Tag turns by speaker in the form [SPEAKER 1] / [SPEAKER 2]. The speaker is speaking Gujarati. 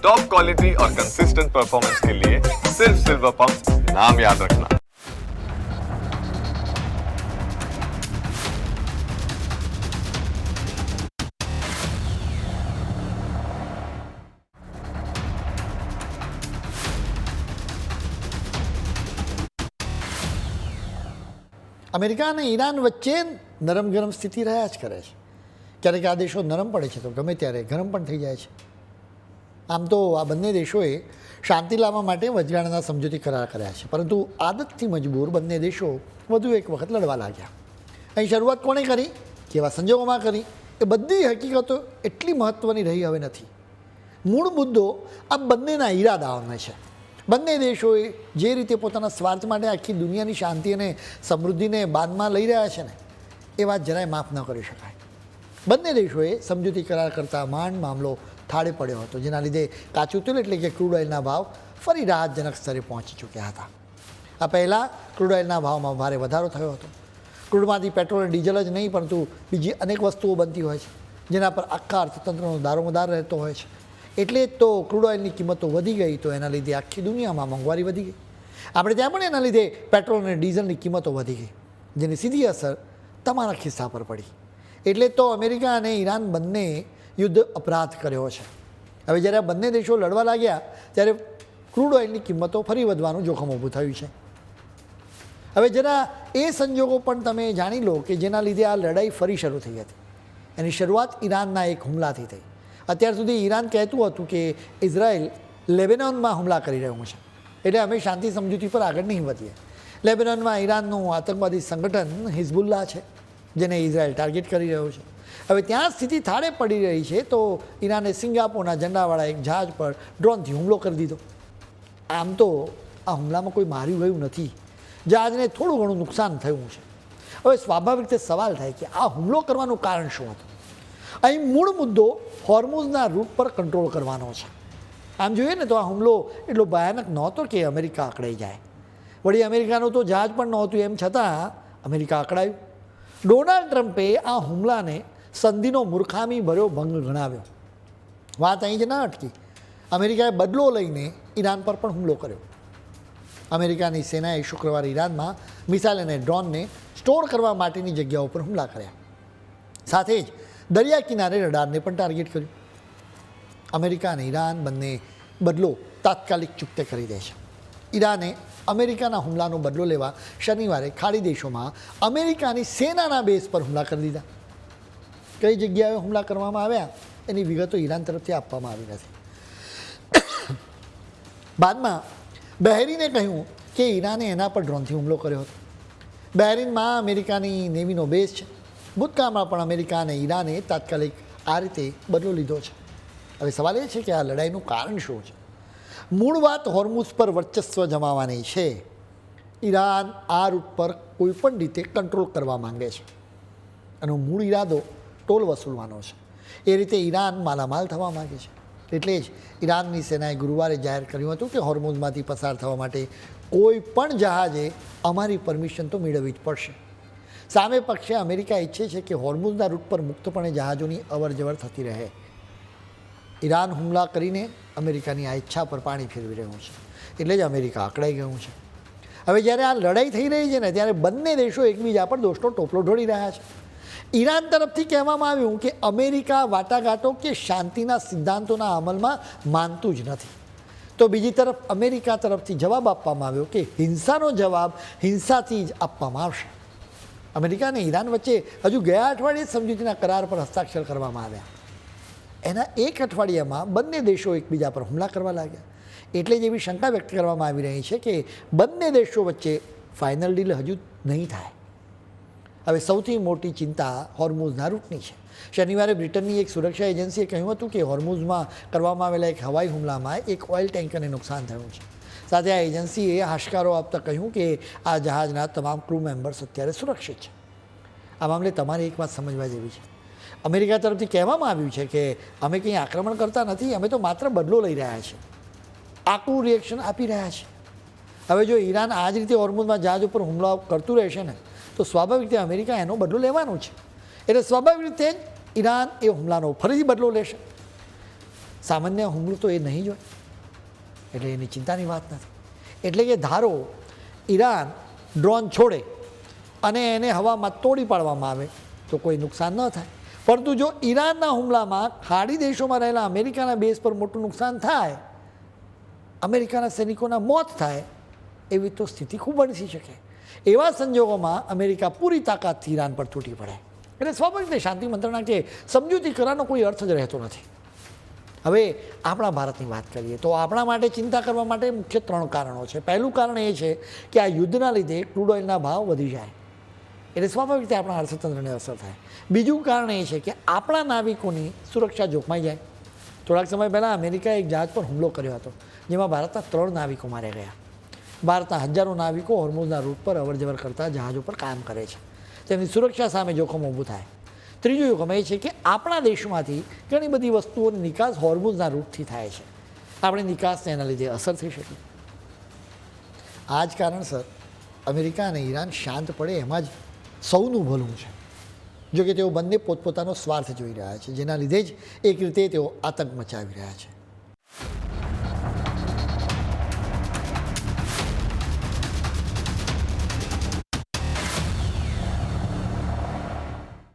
[SPEAKER 1] टॉप क्वालिटी और कंसिस्टेंट परफॉर्मेंस के लिए सिर्फ सिल्वर पंप नाम याद रखना।
[SPEAKER 2] અમેરિકા અને ઈરાન વચ્ચે નરમ ગરમ સ્થિતિ રહ્યા જ કરે છે. ક્યારેક આ દેશો નરમ પડે છે તો ગમે ત્યારે ગરમ પણ થઈ જાય છે. આમ તો આ બંને દેશોએ શાંતિ લાવવા માટે વચગાળાના સમજૂતી કરાર કર્યા છે, પરંતુ આદતથી મજબૂર બંને દેશો વધુ એક વખત લડવા લાગ્યા. અહીં શરૂઆત કોણે કરી, કેવા સંજોગોમાં કરી, એ બધી હકીકતો એટલી મહત્ત્વની રહી હવે નથી. મૂળ મુદ્દો આ બંનેના ઈરાદાઓને છે. બંને દેશોએ જે રીતે પોતાના સ્વાર્થ માટે આખી દુનિયાની શાંતિ અને સમૃદ્ધિને બાદમાં લઈ રહ્યા છે ને, એ વાત જરાય માફ ન કરી શકાય. બંને દેશોએ સમજૂતી કરાર કરતાં માંડ મામલો થાળે પડ્યો હતો, જેના લીધે કાચું તેલ એટલે કે ક્રૂડ ઓઇલના ભાવ ફરી રાહતજનક સ્તરે પહોંચી ચૂક્યા હતા. આ પહેલાં ક્રૂડ ઓઇલના ભાવમાં ભારે વધારો થયો હતો. ક્રૂડમાંથી પેટ્રોલ અને ડીઝલ જ નહીં, પરંતુ બીજી અનેક વસ્તુઓ બનતી હોય છે, જેના પર આખા અર્થતંત્રનો દારોમદાર રહેતો હોય છે. એટલે જ તો ક્રૂડ ઓઇલની કિંમતો વધી ગઈ, તો એના લીધે આખી દુનિયામાં મોંઘવારી વધી ગઈ. આપણે ત્યાં પણ એના લીધે પેટ્રોલ અને ડીઝલની કિંમતો વધી ગઈ, જેની સીધી અસર તમારા ખિસ્સા પર પડી. એટલે તો અમેરિકા અને ઈરાન બંને યુદ્ધ અપરાધ કર્યો છે. હવે જ્યારે આ બંને દેશો લડવા લાગ્યા ત્યારે ક્રૂડ ઓઇલની કિંમતો ફરી વધવાનું જોખમ ઊભું થયું છે. હવે જરા એ સંજોગો પણ તમે જાણી લો કે જેના લીધે આ લડાઈ ફરી શરૂ થઈ હતી. એની શરૂઆત ઈરાનના એક હુમલાથી થઈ. અત્યાર સુધી ઈરાન કહેતું હતું કે ઇઝરાયલ લેબેનોનમાં હુમલા કરી રહ્યું છે, એટલે અમે શાંતિ સમજૂતી પર આગળ નહીં વધીએ. લેબેનોનમાં ઈરાનનું આતંકવાદી સંગઠન હિઝબુલ્લાહ છે, જેને ઇઝરાયલ ટાર્ગેટ કરી રહ્યો છે. હવે ત્યાં સ્થિતિ થાળે પડી રહી છે, તો ઈરાને સિંગાપોરના ઝંડાવાળા એક જહાજ પર ડ્રોનથી હુમલો કરી દીધો. આમ તો આ હુમલામાં કોઈ માર્યું ગયું નથી, જહાજને થોડું ઘણું નુકસાન થયું છે. હવે સ્વાભાવિક રીતે સવાલ થાય કે આ હુમલો કરવાનું કારણ શું હતું. અહીં મૂળ મુદ્દો હોર્મુઝના રૂટ પર કંટ્રોલ કરવાનો છે. આમ જોઈએ ને તો આ હુમલો એટલો ભયાનક નહોતો કે અમેરિકા અકળાઈ જાય. વળી અમેરિકાનું તો જહાજ પણ નહોતું, એમ છતાં અમેરિકા અકળાયું. ડોનાલ્ડ ટ્રમ્પે આ હુમલાને સંધિનો મૂર્ખામી ભર્યો ભંગ ગણાવ્યો. વાત અહીં જ ના અટકી. અમેરિકાએ બદલો લઈને ઈરાન પર પણ હુમલો કર્યો. અમેરિકાની સેનાએ શુક્રવારે ઈરાનમાં મિસાઇલ અને ડ્રોનને સ્ટોર કરવા માટેની જગ્યાઓ પર હુમલા કર્યા. સાથે જ દરિયા કિનારે રડારને પણ ટાર્ગેટ કર્યું. અમેરિકા અને ઈરાન બંને બદલો તાત્કાલિક ચૂકતે કરી દે છે. ઈરાને અમેરિકાના હુમલાનો બદલો લેવા શનિવારે ખાડી દેશોમાં અમેરિકાની સેનાના બેઝ પર હુમલા કરી દીધા. કઈ જગ્યાએ હુમલા કરવામાં આવ્યા એની વિગતો ઈરાન તરફથી આપવામાં આવી નથી. બાદમાં બહેરીને કહ્યું કે ઈરાને એના પર ડ્રોનથી હુમલો કર્યો હતો. બહેરીનમાં અમેરિકાની નેવીનો બેઝ છે. ભૂતકાળમાં પણ અમેરિકા અને ઈરાને તાત્કાલિક આ રીતે બદલો લીધો છે. હવે સવાલ એ છે કે આ લડાઈનું કારણ શું છે. મૂળ વાત હોર્મુઝ પર વર્ચસ્વ જમાવવાની છે. ઈરાન આ રૂટ પર કોઈપણ રીતે કંટ્રોલ કરવા માંગે છે. એનો મૂળ ઈરાદો ટોલ વસૂલવાનો છે. એ રીતે ઈરાન માલામાલ થવા માગે છે. એટલે જ ઈરાનની સેનાએ ગુરુવારે જાહેર કર્યું હતું કે હોર્મુઝમાંથી પસાર થવા માટે કોઈ પણ જહાજે અમારી પરમિશન તો મેળવવી જ પડશે. સામે પક્ષે અમેરિકા ઈચ્છે છે કે હોર્મુઝના રૂટ પર મુક્તપણે જહાજોની અવરજવર થતી રહે. ઈરાન હુમલા કરીને અમેરિકાની આ ઈચ્છા પર પાણી ફેરવી રહ્યું છે, એટલે જ અમેરિકા અકળાઈ ગયું છે. હવે જ્યારે આ લડાઈ થઈ રહી છે ને, ત્યારે બંને દેશો એકબીજા પર દોષનો ટોપલો ઢોળી રહ્યા છે. ઈરાન તરફથી કહેવામાં આવ્યું કે અમેરિકા વાટાઘાટો કે શાંતિના સિદ્ધાંતોના અમલમાં માનતું જ નથી, તો બીજી તરફ અમેરિકા તરફથી જવાબ આપવામાં આવ્યો કે હિંસાનો જવાબ હિંસાથી જ આપવામાં આવશે. અમેરિકા અને ઈરાન વચ્ચે હજુ ગયા અઠવાડિયે સમજૂતીના કરાર પર હસ્તાક્ષર કરવામાં આવ્યા. એના એક અઠવાડિયામાં બંને દેશો એકબીજા પર હુમલા કરવા લાગ્યા. એટલે જ એવી શંકા વ્યક્ત કરવામાં આવી રહી છે કે બંને દેશો વચ્ચે ફાઇનલ ડીલ હજુ નહીં થાય. હવે સૌથી મોટી ચિંતા હોર્મુઝના રૂટની છે. શનિવારે બ્રિટનની એક સુરક્ષા એજન્સીએ કહ્યું હતું કે હોર્મુઝમાં કરવામાં આવેલા એક હવાઈ હુમલામાં એક ઓઇલ ટેન્કરને નુકસાન થયું છે. સાથે આ એજન્સીએ હાશકારો આપતા કહ્યું કે આ જહાજના તમામ ક્રૂ મેમ્બર્સ અત્યારે સુરક્ષિત છે. આ મામલે તમારે એક વાત સમજવા જેવી છે. અમેરિકા તરફથી કહેવામાં આવ્યું છે કે અમે કંઈ આક્રમણ કરતા નથી, અમે તો માત્ર બદલો લઈ રહ્યા છીએ, આકરું રિએક્શન આપી રહ્યા છીએ. હવે જો ઈરાન આ જ રીતે હોર્મુઝમાં જહાજ ઉપર હુમલા કરતું રહેશે ને, તો સ્વાભાવિક રીતે અમેરિકા એનો બદલો લેવાનો છે. એટલે સ્વાભાવિક રીતે જ ઈરાન એ હુમલાનો ફરીથી બદલો લેશે. સામાન્ય હુમલો તો એ નહીં જ હોય, એટલે એની ચિંતાની વાત નથી. એટલે કે ધારો ઈરાન ડ્રોન છોડે અને એને હવામાં તોડી પાડવામાં આવે તો કોઈ નુકસાન ન થાય, પરંતુ જો ઈરાનના હુમલામાં ખાડી દેશોમાં રહેલા અમેરિકાના બેઝ પર મોટું નુકસાન થાય, અમેરિકાના સૈનિકોના મોત થાય, એવી તો સ્થિતિ ખૂબ બની શકે. એવા સંજોગોમાં અમેરિકા પૂરી તાકાતથી ઈરાન પર તૂટી પડે. એટલે સ્વાભાવિક રીતે શાંતિ મંત્રણા કે સમજૂતી કરવાનો કોઈ અર્થ જ રહેતો નથી. હવે આપણા ભારતની વાત કરીએ તો આપણા માટે ચિંતા કરવા માટે મુખ્ય 3 કારણો છે. પહેલું કારણ એ છે કે આ યુદ્ધના લીધે ક્રૂડ ઓઇલના ભાવ વધી જાય, એટલે સ્વાભાવિક રીતે આપણા અર્થતંત્રને અસર થાય. બીજું કારણ એ છે કે આપણા નાવિકોની સુરક્ષા જોખમાઈ જાય. થોડાક સમય પહેલાં અમેરિકાએ એક જહાજ પર હુમલો કર્યો હતો, જેમાં ભારતના 3 નાવિકો માર્યા ગયા. ભારતના હજારો નાવિકો હોર્મુઝના રૂટ પર અવરજવર કરતા જહાજો પર કામ કરે છે, તેમની સુરક્ષા સામે જોખમ ઊભું થાય. ત્રીજું જોખમ એ છે કે આપણા દેશમાંથી ઘણી બધી વસ્તુઓની નિકાસ હોર્મુઝના રૂટથી થાય છે, આપણી નિકાસને એના લીધે અસર થઈ શકે. આ જ કારણસર અમેરિકા અને ઈરાન શાંત પડે એમાં જ સૌનું ભલું છે. જો કે તેઓ બંને પોતપોતાનો સ્વાર્થ જોઈ રહ્યા છે, જેના લીધે જ એક રીતે તેઓ આતંક મચાવી રહ્યા છે.